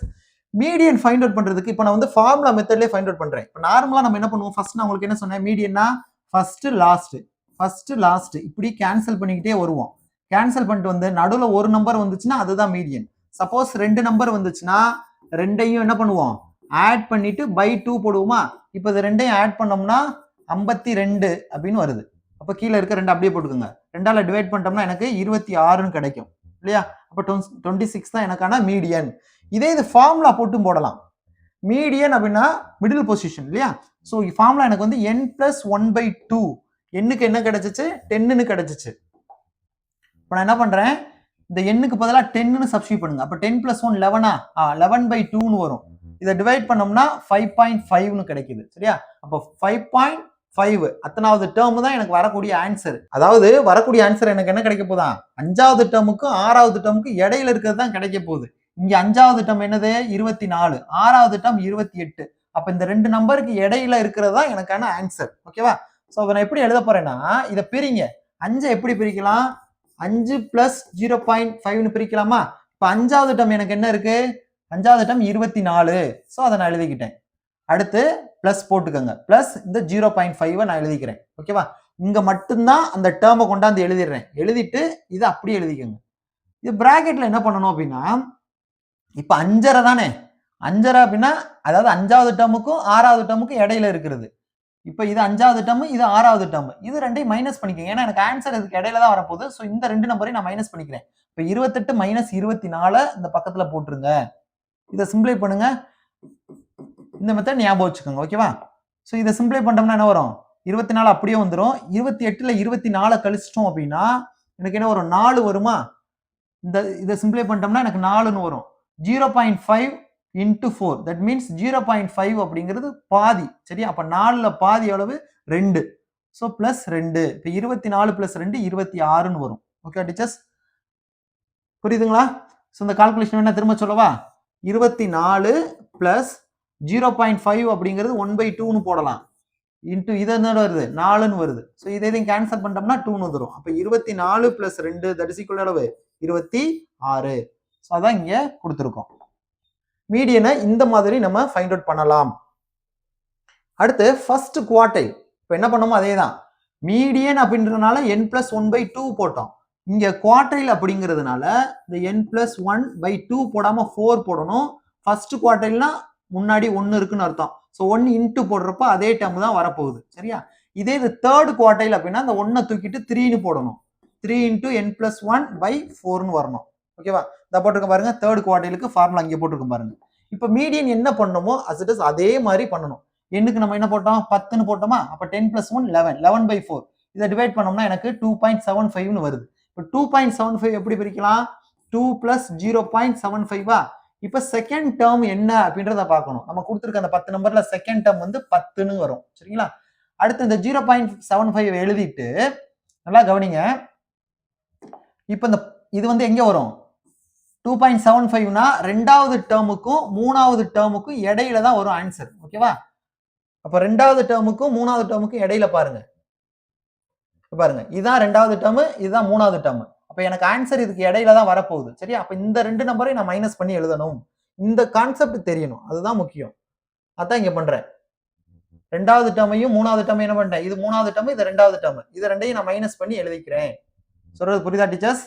Median find out பண்றதுக்கு இப்போ நான் வந்து ஃபார்முலா மெத்தட்லயே ஃபைண்ட் அவுட் பண்றேன். இப்போ நார்மலா நம்ம என்ன பண்ணுவோம்? ஃபர்ஸ்ட் நான் உங்களுக்கு என்ன சொன்னேன்? மீடியன்னா ஃபர்ஸ்ட் லாஸ்ட் இப்படி கேன்சல் பண்ணிக்கிட்டே வருவோம். கேன்சல் பண்ணிட்டு வந்து நடுவுல ஒரு நம்பர் வந்துச்சுன்னா அதுதான் மீடியன். சப்போஸ் 2 நம்பர் வந்துச்சுன்னா ரெண்டையும் என்ன பண்ணுவோம்? ஆட் பண்ணிட்டு பை 2 போடுவோமா? இப்போ இது ரெண்டையும் ஆட் பண்ணோம்னா 52 அப்படின்னு வருது. அப்ப கீழே இருக்க 2 அப்படியே போட்டுக்கோங்க. 2ஆல டிவைட் பண்ணிட்டோம்னா எனக்கு 26ன்னு கிடைக்கும் இல்லையா? அப்ப 26 தான் எனக்கான மீடியன். இதே இது ஃபார்முலா போட்டும் போடலாம். மீடியன் அப்படின்னா மிடில் பொசிஷன் இல்லையா? ஸோ ஃபார்முலா எனக்கு வந்து n+1/2. எண்ணுக்கு என்ன கிடைச்சிச்சு? 10ன்னு கிடைச்சிச்சு. இப்போ நான் என்ன பண்றேன்? இந்த எண்ணுக்கு பதிலாக 10ன்னு சப்ஸ்டிட்யூட் பண்ணுங்க. அப்போ 10 + 1 11ஆ? 11/2ன்னு வரும். இதை டிவைட் பண்ணோம்னா 5.5ன்னு கிடைக்குது. சரியா? அப்போ 5.5 அத்தனாவது டேர்ம் தான் எனக்கு வரக்கூடிய ஆன்சர். அதாவது வரக்கூடிய ஆன்சர் எனக்கு என்ன கிடைக்க போதா? 5வது டேர்முக்கும் 6வது டேர்முக்கும் இடையில இருக்கிறது தான் கிடைக்க போகுது. இங்க 5வது டேர்ம் என்னது? 24. 6வது டேர்ம் 28. அப்ப இந்த 2 நம்பருக்கு இடையில இருக்கிறது தான் எனக்கான ஆன்சர். ஓகேவா? ஸோ நான் எப்படி எழுத போறேன்னா இதை பிரிங்க. 5 எப்படி பிரிக்கலாம்? 5 + 0.5ன்னு பிரிக்கலாமா? இப்ப 5வது டேர்ம் எனக்கு என்ன இருக்கு? 5வது டேர்ம் 24. ஸோ அதை நான் எழுதிக்கிட்டேன். அடுத்து பிளஸ் போட்டுக்கோங்க. பிளஸ் இந்த 0.5 நான் எழுதிக்கிறேன். ஓகேவா? இங்க மட்டும்தான் அந்த டேர்மை கொண்டாந்து எழுதிடுறேன். எழுதிட்டு இதை அப்படியே எழுதிக்கோங்க. இது பிராக்கெட்ல என்ன பண்ணணும் அப்படின்னா இப்ப 5.5 தானே? 5.5 அப்படின்னா அதாவது 5வது டேர்முக்கும் 6வது டேர்முக்கும் இடையில இருக்கிறது. இப்ப இது 5வது டேர்ம், இது 6வது டேர்ம். இது ரெண்டையும் மைனஸ் பண்ணிக்கங்க. ஏன்னா எனக்கு ஆன்சர் இதுக்கு இடையில தான் வரப்போகுது. ஸோ இந்த 2 நம்பரையும் நான் மைனஸ் பண்ணிக்கிறேன். இப்ப 28 - 24 இந்த பக்கத்துல போட்டுருங்க. இதை சிம்பிளை பண்ணுங்க. இந்த மெத்தட் ஞாபகம் வச்சுக்கோங்க. ஓகேவா? ஸோ இதை சிம்பிளை பண்ணோம்னா என்ன வரும்? 24 அப்படியே வந்துடும். 28ல 24 கழிச்சிட்டோம் அப்படின்னா எனக்கு என்ன வரும்? 4 வருமா? இதை சிம்பிளை பண்ணிட்டோம்னா எனக்கு 4ன்னு வரும். 0.5 × 4 தட் மீன்ஸ் 0.5 அப்படிங்கிறது பாதி. சரியா? அப்ப 4ல பாதி அளவு 2. ஸோ +2. இப்போ 24 + 2 26ன்னு வரும். Okay teachers? புரியுதுங்களா? ஸோ இந்த கால்குலேஷன் என்ன திரும்ப சொல்லவா? 24 + 0.5 அப்படிங்கிறது 1/2ன்னு போடலாம். இன்ட்டு இது என்ன வருது? 4ன்னு வருது. ஸோ இதையும் கேன்சல் பண்ணிட்டோம்னா 2ன்னு வந்துடும். அப்போ 24 + 2 தட் இஸ் ஈக்குவல் அளவு 26. ஸோ அதான் இங்க கொடுத்துருக்கோம். மீடியனை இந்த மாதிரி நம்ம ஃபைண்ட் அவுட் பண்ணலாம். அடுத்து ஃபர்ஸ்ட் குவார்டைல். இப்போ என்ன பண்ணோமோ அதே தான். மீடியன் அப்படின்றதுனால n+1/2 போட்டோம். இங்க குவார்டைல் அப்படிங்கிறதுனால இந்த n+1/2 போடாம 4 போடணும். ஃபர்ஸ்ட் குவார்டைல்னா முன்னாடி 1 இருக்குன்னு அர்த்தம். ஸோ 1 இன்ட்டு போடுறப்ப அதே டேர்ம் தான் வரப்போகுது. சரியா? இதே இது தேர்ட் குவார்டைல் அப்படின்னா அந்த 1 தூக்கிட்டு 3ன்னு போடணும். 3 × n+1/4ன்னு வரணும். ஓகேவா? இதை போட்டிருக்க பாருங்க. தேர்ட் குவார்டைலுக்கு ஃபார்முலா இங்கே போட்டிருக்கோம் பாருங்க. இப்போ மீடியன் என்ன பண்ணணுமோ அதே மாதிரி பண்ணணும். எண்ணுக்கு நம்ம என்ன போட்டோம்? 10ன்னு போட்டோமா? அப்போ 10 + 1 11. 11/4. இதை டிவைட் பண்ணோம்னா எனக்கு 2.75ன்னு வருது. இப்போ 2.75 எப்படி பிரிக்கலாம்? 2 + 0.75. இப்போ செகண்ட் டேர்ம் என்ன அப்படின்றத பார்க்கணும். நம்ம கொடுத்துருக்க அந்த 10 நம்பர்ல செகண்ட் டேர்ம் வந்து 10ன்னு வரும். சரிங்களா? அடுத்து இந்த 0.75 எழுதிட்டு நல்லா கவனிங்க. இப்போ இந்த இது வந்து எங்க வரும்? 2.75னா ரெண்டாவது டேர்முக்கும் மூணாவது டேர்முக்கும் இடையில தான் வரும் ஆன்சர். ஓகேவா? அப்ப ரெண்டாவது டேர்முக்கும் மூணாவது டேர்முக்கும் இடையில பாருங்க. பாருங்க, இதுதான் ரெண்டாவது டேர்ம், இதுதான் மூணாவது டேர்ம். அப்ப எனக்கு ஆன்சர் இதுக்கு இடையில தான் வரப்போகுது. சரியா? அப்ப இந்த ரெண்டு நம்பரையும் நான் மைனஸ் பண்ணி எழுதணும். இந்த கான்செப்ட் தெரியணும். அதுதான் முக்கியம். அதான் இங்க பண்றேன். ரெண்டாவது டேர்மையும் மூணாவது டேர்மையும் என்ன பண்றேன்? இது மூணாவது டேர்ம், இது ரெண்டாவது டேர்ம். இது ரெண்டையும் நான் மைனஸ் பண்ணி எழுதிக்கிறேன். சொல்றது புரியுதா டீச்சர்ஸ்?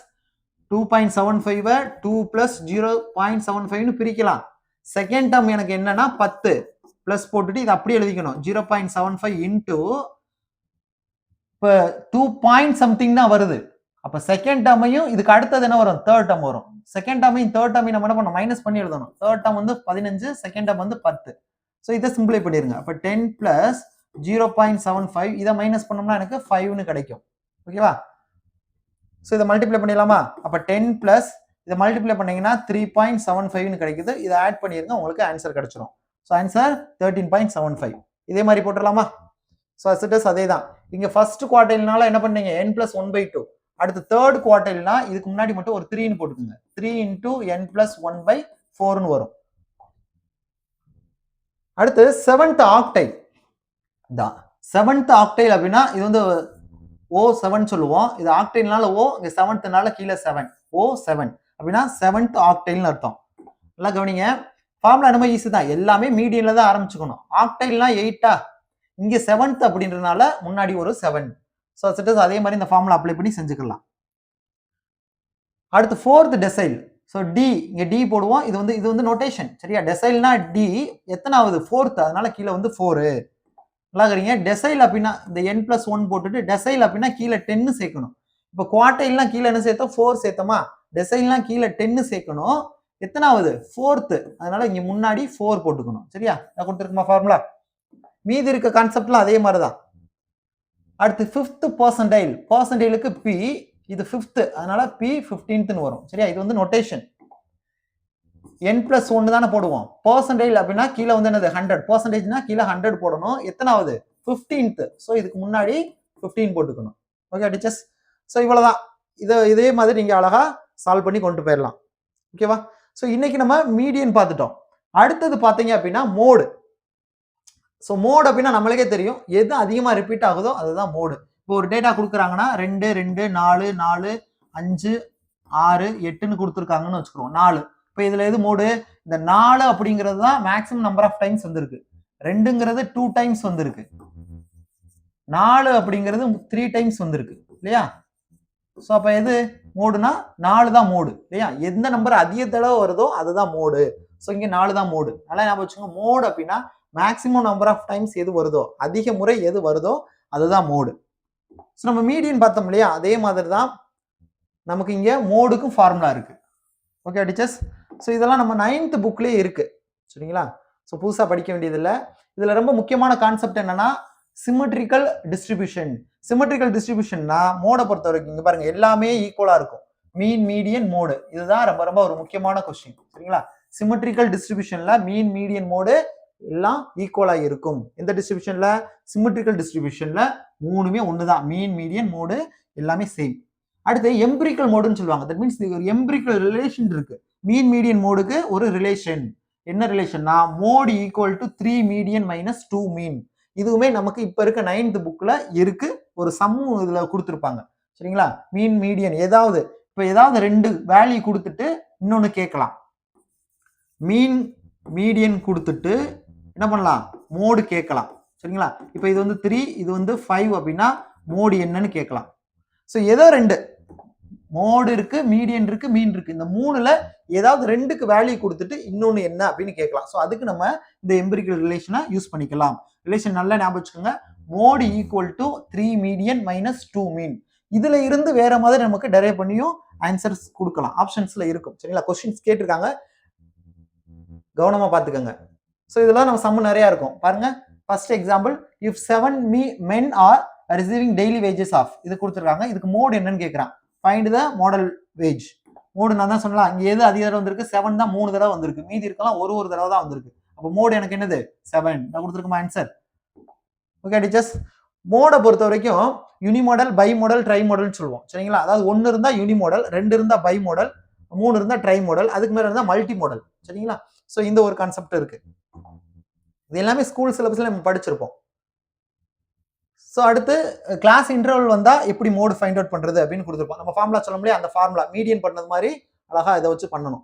2.75 2 plus 0.75 பிரிக்கலாம். செகண்ட் டேர்ம் எனக்கு என்னன்னா 10 பிளஸ் போட்டுட்டு இது அப்படியே எழுதிக்கணும். 0.75 இன்டூ இப்போ 2 பாயிண்ட் சம்திங் தான் வருது. அப்ப செகண்ட் டேர்மையும் இதுக்கு அடுத்தது என்ன வரும்? தேர்ட் டேர்ம் வரும். செகண்ட் டேர்மையும் தேர்ட் டேர்மையும் நம்ம என்ன பண்ணணும்? மைனஸ் பண்ணி எழுதணும். தேர்ட் டேர்ம் வந்து 15, செகண்ட் டேர்ம் வந்து 10. ஸோ இதை சிம்பிளை பண்ணிருங்க. அப்ப 10 பிளஸ் 0.75 இதை மைனஸ் பண்ணோம்னா எனக்கு 5ன்னு கிடைக்கும். ஓகேவா? ஸோ இதை மல்டிப்ளை பண்ணிடலாமா? அப்ப 10 பிளஸ் இதை மல்டிப்ளை பண்ணீங்கன்னா 3.75ன்னு கிடைக்குது. இதை ஆட் பண்ணிருங்க, உங்களுக்கு ஆன்சர் கிடைச்சிடும். So answer 13.75. இதே மாதிரி போட்டுடலாமா? ஸோ அசிட்டஸ் அதே தான். இங்க ஃபர்ஸ்ட் குவார்டைல்னால என்ன பண்ணீங்க? n+1/2. அடுத்து தேர்ட் குவார்டைல்னா இதுக்கு முன்னாடி மட்டும் ஒரு 3ன்னு போட்டுக்கோங்க. 3 × n+1/4ன்னு வரும். அடுத்து 7th ஆக்டைல் தான். 7th ஆக்டைல் அப்படின்னா இது வந்து O7 சொல்லுவோம். இது ஆக்டைல்னால O, இங்க 7th-னால கீழே 7. O7 அப்படின்னா 7th ஆக்டைல்னு அர்த்தம். நல்லா கவனிங்க. ஃபார்முலா ரொம்ப ஈஸி தான். எல்லாமே மீடியன்ல தான் ஆரம்பிச்சுக்கணும். ஆக்டைல்னா 8ஆ, இங்க 7th அப்படின்றதுனால முன்னாடி ஒரு 7. ஸோ அதே மாதிரி இந்த ஃபார்முலா அப்ளை பண்ணி செஞ்சுக்கலாம். அடுத்து 4th டெசைல். ஸோ டி, இங்க டி போடுவோம். இது வந்து நோட்டேஷன். சரியா? டெசைல்னா டி எத்தனாவது? 4th, அதனால கீழே வந்து 4. நல்லா இருக்கீங்க. டெசைல் அப்படின்னா இந்த n+1 போட்டுட்டு டெசைல் அப்படின்னா கீழே 10 சேர்க்கணும். இப்போ குவார்டைல்னா கீழே என்ன சேர்த்தோம்? 4 சேர்த்தோமா? டெசைல்னா கீழே 10 சேர்க்கணும். எத்தனாவது? 4th, அதனால இங்க முன்னாடி 4 போட்டுக்கணும். சரியா? நான் கொடுத்துருக்குமா ஃபார்முலா? மீதி இருக்க கான்செப்ட்லாம் அதே மாதிரி தான். அடுத்து 5th பர்சன்டைல். பர்சன்டைலுக்கு P, இது 5th, அதனால P 15ன்னு வரும். சரியா? இது வந்து நோட்டேஷன். n+1 தானே போடுவோம். பர்சன்டைல் அப்படின்னா கீழே வந்து என்னது? 100. பர்சன்டேஜ்னா கீழே 100 போடணும். எத்தனாவது? 15th. ஸோ இதுக்கு முன்னாடி 15 போட்டுக்கணும். Okay teachers? ஸோ இவ்வளவுதான். இதே மாதிரி நீங்க அழகா சால்வ் பண்ணி கொண்டு போயிடலாம். ஓகேவா? ஸோ இன்னைக்கு நம்ம மீடியன் பார்த்துட்டோம். அடுத்தது பார்த்தீங்க அப்படின்னா மோடு. ஸோ மோடு அப்படின்னா நம்மளுக்கே தெரியும், எது அதிகமாக ரிப்பீட் ஆகுதோ அதுதான் மோடு. இப்போ ஒரு டேட்டா கொடுக்குறாங்கன்னா 2, 2, 4, 4, 5, 6, 8ன்னு கொடுத்துருக்காங்கன்னு வச்சுக்கிறோம். 4. இப்போ இதுல எது மோடு? இந்த 4 அப்படிங்கிறது தான் மேக்ஸிமம் நம்பர் ஆஃப் டைம்ஸ் வந்திருக்கு. 2ங்கிறது 2 டைம்ஸ் வந்திருக்கு. 4 அப்படிங்கிறது 3 டைம்ஸ் வந்திருக்கு இல்லையா? ஸோ அப்போ எது மோடுனா 4 தான் மோடு இல்லையா? எந்த நம்பர் அதிக தடவை வருதோ அதுதான் மோடு. ஸோ இங்கே 4 தான் மோடு. நல்லா ஞாபகம் வச்சுக்கோங்க. மோடு அப்படின்னா மேக்ஸிமம் நம்பர் ஆஃப் டைம்ஸ் எது வருதோ, அதிக முறை எது வருதோ அதுதான் மோடு. ஸோ நம்ம மீடியன் பார்த்தோம் இல்லையா? அதே மாதிரி தான் நமக்கு இங்கே மோடுக்கும் ஃபார்முலா இருக்கு. Okay teachers? ஸோ இதெல்லாம் நம்ம 9th புக்லேயே இருக்கு. சரிங்களா? ஸோ புதுசாக படிக்க வேண்டியதில்லை. இதில் ரொம்ப முக்கியமான கான்செப்ட் என்னன்னா சிமெட்ரிக்கல் டிஸ்ட்ரிபியூஷன். சிமெட்ரிக்கல் டிஸ்ட்ரிபியூஷன்னா மோடை பொறுத்த வரைக்கும் இங்கே பாருங்க எல்லாமே ஈக்குவலா இருக்கும். Mean, median, mode. இதுதான் ரொம்ப ரொம்ப ஒரு முக்கியமான கொஸ்டின். சரிங்களா? சிமெட்ரிக்கல் டிஸ்ட்ரிபியூஷன்ல மீன், மீடியன், மோடு எல்லாம் ஈக்குவலா இருக்கும். எந்த டிஸ்ட்ரிபியூஷன்ல? சிமெட்ரிக்கல் டிஸ்ட்ரிபியூஷன்ல மூணுமே ஒண்ணுதான். மீன், மீடியன், மோடு எல்லாமே சேம். அடுத்து எம்பிரிக்கல் மோடுன்னு சொல்லுவாங்க. தட் மீன்ஸ் ஒரு எம்பிரிக்கல் ரிலேஷன் இருக்கு. மீன், மீடியன், மோடுக்கு ஒரு ரிலேஷன். என்ன ரிலேஷன்னா mode equal to 3 median minus 2 mean. இதுவுமே நமக்கு இப்ப இருக்க 9th புக்ல இருக்கு. ஒரு சம்மு இதுல கொடுத்துருப்பாங்க. சரிங்களா? மீன், மீடியன் ஏதாவது இப்ப ஏதாவது 2 வேல்யூ கொடுத்துட்டு இன்னொன்னு கேட்கலாம். மீன், மீடியன் கொடுத்துட்டு என்ன பண்ணலாம்? மோடு கேட்கலாம். சரிங்களா? இப்ப இது வந்து 3, இது வந்து 5 அப்படின்னா மோடு என்னன்னு கேட்கலாம். ஸோ ஏதோ 2 மோடு இருக்கு, மீடியன் இருக்கு, மீன் இருக்கு. இந்த 3ல ஏதாவது 2க்கு வேல்யூ கொடுத்துட்டு இன்னொன்னு என்ன அப்படின்னு கேட்கலாம். ஸோ அதுக்கு நம்ம இந்த எம்பிரிக்கல் ரிலேஷனை யூஸ் பண்ணிக்கலாம். ரிலேஷன் நல்லா ஞாபகம் வச்சுக்கோங்க. Mode equal to 3 median minus 2 மீன். இதுல இருந்து வேற மாதிரி நமக்கு டெரைவ் பண்ணியும் ஆன்சர்ஸ் கொடுக்கலாம். ஆப்ஷன்ஸ்ல இருக்கும். சரிங்களா? கொஸ்டின்ஸ் கேட்டிருக்காங்க, கவனமா பாத்துக்கோங்க. ஸோ இதெல்லாம் நம்ம சம்மு நிறைய இருக்கும். பாருங்க, first example, if 7 men are receiving daily wages of, இது கொடுத்துருக்காங்க. இதுக்கு மோடு என்னன்னு கேட்கறான். Find the model wage. Mode நான் தான் சொல்லலாம். அங்கே எது அதிக தடவை வந்திருக்கு? 7 தான் 3 தடவை வந்திருக்கு. மீதி இருக்கலாம் ஒரு தடவை தான் வந்திருக்கு. அப்போ மோடு எனக்கு என்னது? 7. நான் கொடுத்துருக்கோம் ஆன்சர். Okay teachers? மோடை பொறுத்த வரைக்கும் யூனி மாடல், பை மாடல், ட்ரை மாடல்னு சொல்லுவோம். சரிங்களா? அதாவது 1 இருந்தா யூனி மாடல், 2 இருந்தா பை மாடல், 3 இருந்தா ட்ரை மாடல், அதுக்கு மேல இருந்தா மல்டி மாடல். சரிங்களா? ஸோ இந்த ஒரு கான்செப்ட் இருக்கு. இது எல்லாமே ஸ்கூல் சிலபஸ்ல நம்ம படிச்சிருப்போம். ஸோ அடுத்து கிளாஸ் இன்டர்வல் வந்தா எப்படி மோடு ஃபைண்ட் அவுட் பண்றது அப்படின்னு கொடுத்துருப்போம். நம்ம ஃபார்முலா சொல்ல முடியாது, அந்த ஃபார்முலா மீடியன் பண்ணது மாதிரி அழகா இதை வச்சு பண்ணணும்.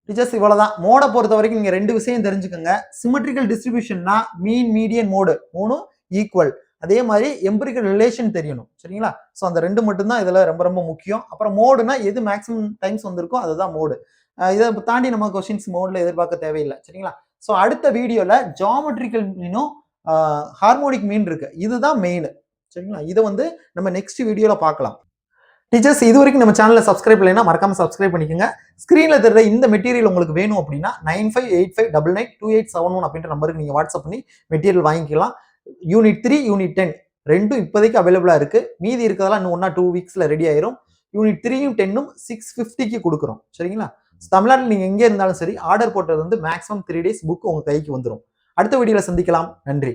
டீச்சர்ஸ் இவ்வளவுதான். மோட பொறுத்த வரைக்கும் நீங்க 2 விஷயம் தெரிஞ்சுக்கோங்க. சிமெட்ரிக்கல் டிஸ்ட்ரிபியூஷன்னா மீன், மீடியன், மோடு 3 ஈக்குவல். அதே மாதிரி எம்பிரிக்கல் ரிலேஷன் தெரியணும். சரிங்களா? ஸோ அந்த 2 மட்டும் தான் இதுல ரொம்ப ரொம்ப முக்கியம். அப்புறம் மோடுனா எது மேக்ஸிமம் டைம்ஸ் வந்திருக்கோ அதுதான் மோடு. இதை தாண்டி நம்ம கொஸ்டின்ஸ் மோட்ல எதிர்பார்க்க தேவையில்லை. சரிங்களா? ஸோ அடுத்த வீடியோல ஜியாமெட்ரிக்கல் மீனும் ஹார்மோனிக் மீன் இருக்கு, இதுதான் மெயின். சரிங்களா? இதை வந்து நம்ம நெக்ஸ்ட் வீடியோல பார்க்கலாம். டீச்சர்ஸ் இது வரைக்கும் நம்ம சேனலை சப்ஸ்கிரைப் பண்ணலைன்னா மறக்காம சப்ஸ்கிரைப் பண்ணிக்கோங்க. ஸ்க்ரீன்ல தெரிற இந்த மெட்டீரியல் உங்களுக்கு வேணும் அப்படின்னா 9585992871 அப்படின்ற நம்பருக்கு நீங்க வாட்ஸ்அப் பண்ணி மெட்டீரியல் வாங்கிக்கலாம். யூனிட் 3, யூனிட் 10 ரெண்டும் இப்போதைக்கு அவைலபிளா இருக்கு. மீதி இருக்கிறதெல்லாம் இன்னும் 1 or 2 வீக்ஸ்ல ரெடி ஆயிரும். யூனிட் 3யும் 10ம் 650க்கு கொடுக்குறோம். சரிங்களா? தமிழ்நாட்டில் நீங்க எங்கே இருந்தாலும் சரி, ஆர்டர் போட்டது வந்து மேக்ஸிமம் 3 days புக் உங்க கைக்கு வந்துடும். அடுத்த வீடியோல சந்திக்கலாம். நன்றி.